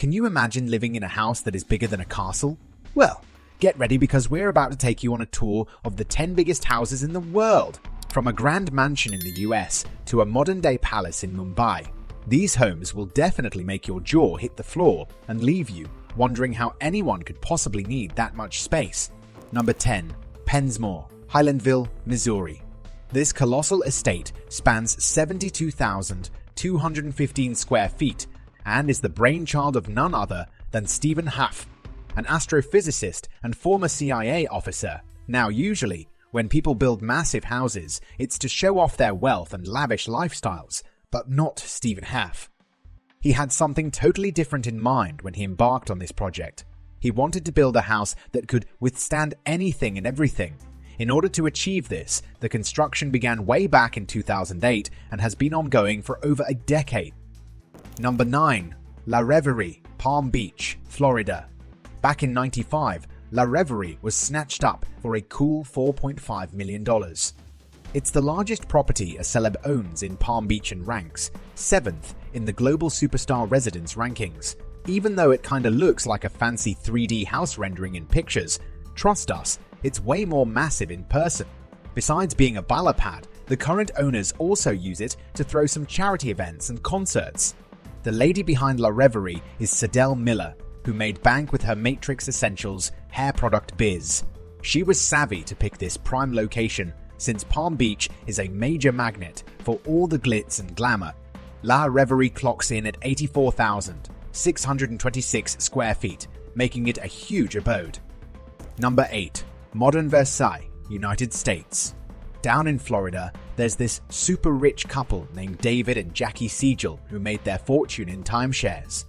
Can you imagine living in a house that is bigger than a castle? Well, get ready because we're about to take you on a tour of the 10 biggest houses in the world. From a grand mansion in the US to a modern-day palace in Mumbai, these homes will definitely make your jaw hit the floor and leave you wondering how anyone could possibly need that much space. Number 10. Penmore Highlandville, Missouri. This colossal estate spans 72,215 square feet and is the brainchild of none other than Stephen Huff, an astrophysicist and former CIA officer. Now, usually, when people build massive houses, it's to show off their wealth and lavish lifestyles, but not Stephen Huff. He had something totally different in mind when he embarked on this project. He wanted to build a house that could withstand anything and everything. In order to achieve this, the construction began way back in 2008 and has been ongoing for over a decade. Number 9. La Revy, Palm Beach, Florida. Back in '95, La Revy was snatched up for a cool $4.5 million. It's the largest property a celeb owns in Palm Beach and ranks 7th in the global superstar residence rankings. Even though it kinda looks like a fancy 3D house rendering in pictures, trust us, it's way more massive in person. Besides being a bala pad, the current owners also use it to throw some charity events and concerts. The lady behind La Revy is Sadell Miller, who made bank with her Matrix Essentials hair product biz. She was savvy to pick this prime location since Palm Beach is a major magnet for all the glitz and glamour. La Revy clocks in at 84,626 square feet, making it a huge abode. Number 8. Modern Versailles, United States. Down in Florida, there's this super rich couple named David and Jackie Siegel who made their fortune in timeshares.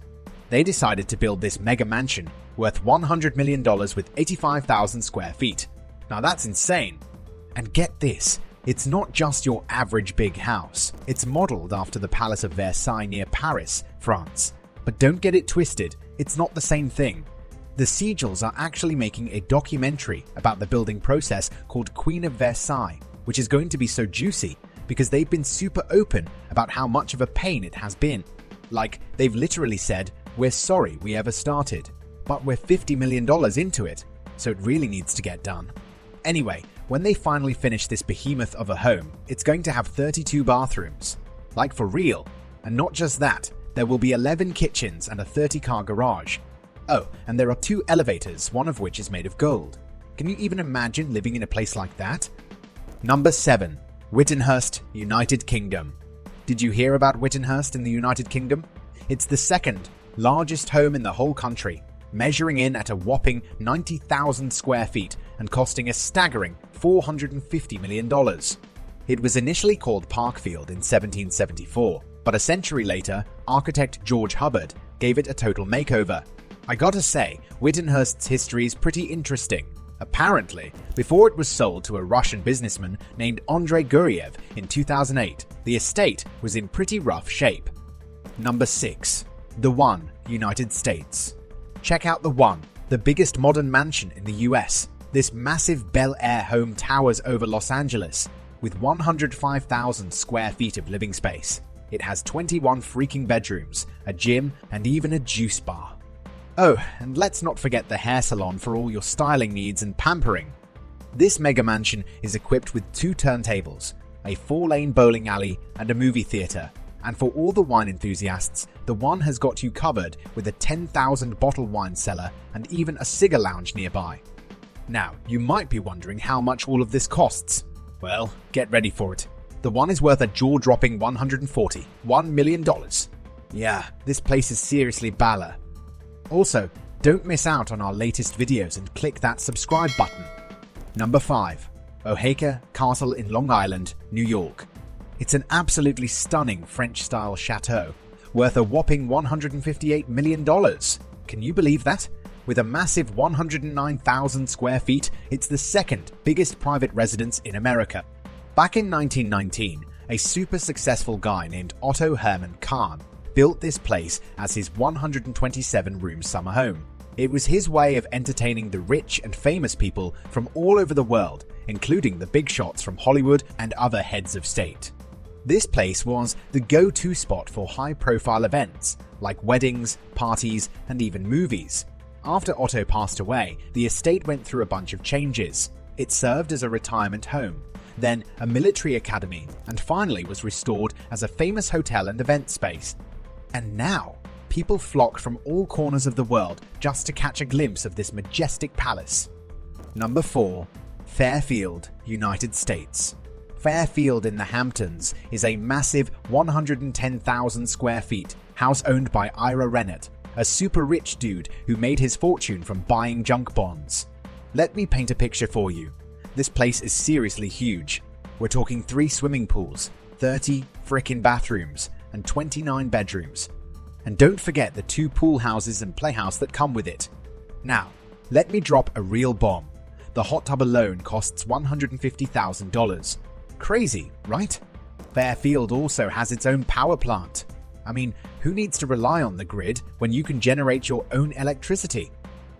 They decided to build this mega mansion worth $100 million with 85,000 square feet. Now that's insane. And get this, it's not just your average big house. It's modeled after the Palace of Versailles near Paris, France. But don't get it twisted, it's not the same thing. The Siegels are actually making a documentary about the building process called Queen of Versailles, which is going to be so juicy because they've been super open about how much of a pain it has been. Like, they've literally said, "We're sorry we ever started, but we're $50 million into it, so it really needs to get done." Anyway, when they finally finish this behemoth of a home, it's going to have 32 bathrooms. Like for real. And not just that, there will be 11 kitchens and a 30-car garage. Oh, and there are 2 elevators, one of which is made of gold. Can you even imagine living in a place like that? Number 7. Witten Hurst, United Kingdom. Did you hear about Witten Hurst in the United Kingdom? It's the second largest home in the whole country, measuring in at a whopping 90,000 square feet and costing a staggering $450 million. It was initially called Parkfield in 1774, but a century later, architect George Hubbard gave it a total makeover. I gotta say, Witten Hurst's history is pretty interesting. Apparently, before it was sold to a Russian businessman named Andrei Guriev in 2008, the estate was in pretty rough shape. Number 6. The One, United States. Check out The One, the biggest modern mansion in the US. This massive Bel Air home towers over Los Angeles with 105,000 square feet of living space. It has 21 freaking bedrooms, a gym, and even a juice bar. Oh, and let's not forget the hair salon for all your styling needs and pampering. This mega mansion is equipped with 2 turntables, a 4-lane bowling alley, and a movie theater. And for all the wine enthusiasts, The One has got you covered with a 10,000 bottle wine cellar and even a cigar lounge nearby. Now, you might be wondering how much all of this costs. Well, get ready for it. The One is worth a jaw-dropping $141 million. Yeah, this place is seriously baller. Also, don't miss out on our latest videos and click that subscribe button. Number 5. Oaxaca Castle in Long Island, New York. It's an absolutely stunning French-style chateau, worth a whopping $158 million. Can you believe that? With a massive 109,000 square feet, it's the second biggest private residence in America. Back in 1919, a super successful guy named Otto Hermann Kahn built this place as his 127-room summer home. It was his way of entertaining the rich and famous people from all over the world, including the big shots from Hollywood and other heads of state. This place was the go-to spot for high-profile events like weddings, parties, and even movies. After Otto passed away, the estate went through a bunch of changes. It served as a retirement home, then a military academy, and finally was restored as a famous hotel and event space. And now, people flock from all corners of the world just to catch a glimpse of this majestic palace. Number 4. Fairfield, United States. Fairfield in the Hamptons is a massive 110,000 square feet house owned by Ira Rennert, a super rich dude who made his fortune from buying junk bonds. Let me paint a picture for you. This place is seriously huge. We're talking 3 swimming pools, 30 frickin' bathrooms, and 29 bedrooms. And don't forget the 2 pool houses and playhouse that come with it. Now, let me drop a real bomb. The hot tub alone costs $150,000. Crazy, right? Fairfield also has its own power plant. I mean, who needs to rely on the grid when you can generate your own electricity?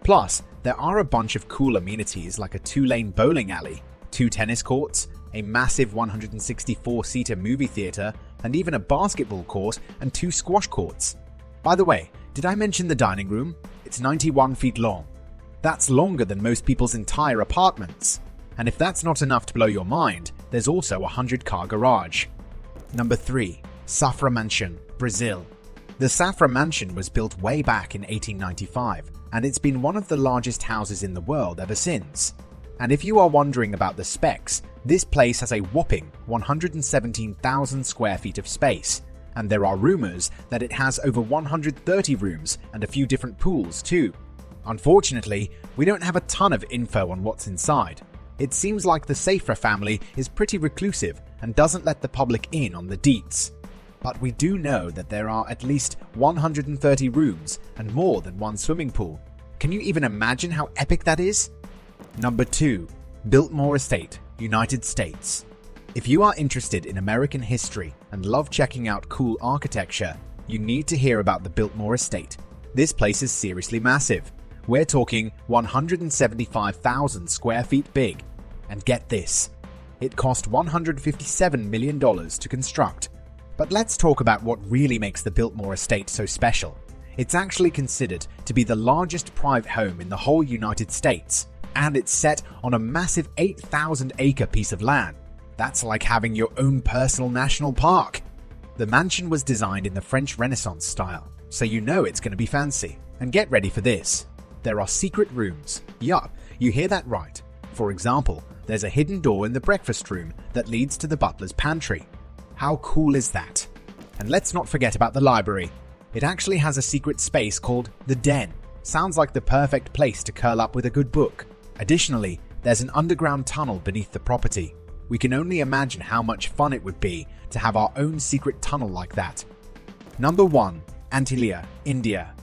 Plus, there are a bunch of cool amenities like a 2-lane bowling alley, 2 tennis courts, a massive 164-seater movie theater, and even a basketball court and 2 squash courts. By the way, did I mention the dining room? It's 91 feet long. That's longer than most people's entire apartments. And if that's not enough to blow your mind, there's also a 100-car garage. Number 3. Safra Mansion, Brazil. The Safra Mansion was built way back in 1895, and it's been one of the largest houses in the world ever since. And if you are wondering about the specs, this place has a whopping 117,000 square feet of space, and there are rumors that it has over 130 rooms and a few different pools too. Unfortunately, we don't have a ton of info on what's inside. It seems like the Safra family is pretty reclusive and doesn't let the public in on the deets. But we do know that there are at least 130 rooms and more than 1 swimming pool. Can you even imagine how epic that is? Number 2. Builtmore Estate, United States. If you are interested in American history and love checking out cool architecture, you need to hear about the Builtmore Estate. This place is seriously massive. We're talking 175,000 square feet big. And get this, it cost $157 million to construct. But let's talk about what really makes the Builtmore Estate so special. It's actually considered to be the largest private home in the whole United States, and it's set on a massive 8,000-acre piece of land. That's like having your own personal national park. The mansion was designed in the French Renaissance style, so you know it's going to be fancy. And get ready for this. There are secret rooms. Yup, you hear that right. For example, there's a hidden door in the breakfast room that leads to the butler's pantry. How cool is that? And let's not forget about the library. It actually has a secret space called the Den. Sounds like the perfect place to curl up with a good book. Additionally, there's an underground tunnel beneath the property. We can only imagine how much fun it would be to have our own secret tunnel like that. Number 1. Antia India.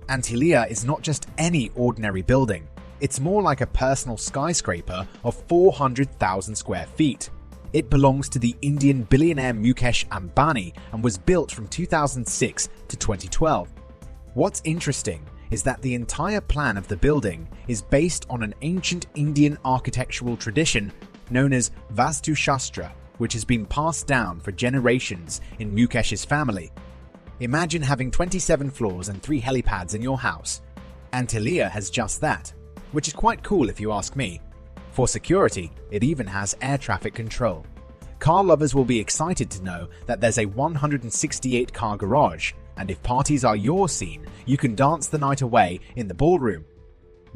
Antia is not just any ordinary building. It's more like a personal skyscraper of 400,000 square feet. It belongs to the Indian billionaire Mukesh Ambani and was built from 2006 to 2012. What's interesting is that the entire plan of the building is based on an ancient Indian architectural tradition known as Vastu Shastra, which has been passed down for generations in Mukesh's family. Imagine having 27 floors and 3 helipads in your house. Antia has just that, which is quite cool if you ask me. For security, it even has air traffic control. Car lovers will be excited to know that there's a 168-car garage, and if parties are your scene, you can dance the night away in the ballroom.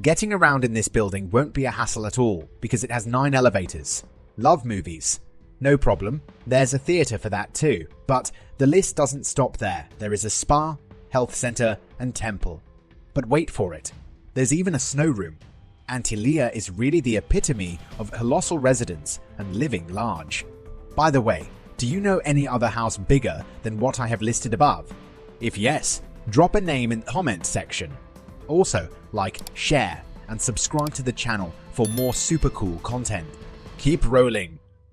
Getting around in this building won't be a hassle at all because it has 9 elevators. Love movies? No problem, there's a theatre for that too. But the list doesn't stop there. There is a spa, health centre, and temple. But wait for it. There's even a snow room. Antia is really the epitome of colossal residence and living large. By the way, do you know any other house bigger than what I have listed above? If yes, drop a name in the comment section. Also, like, share, and subscribe to the channel for more super cool content. Keep rolling.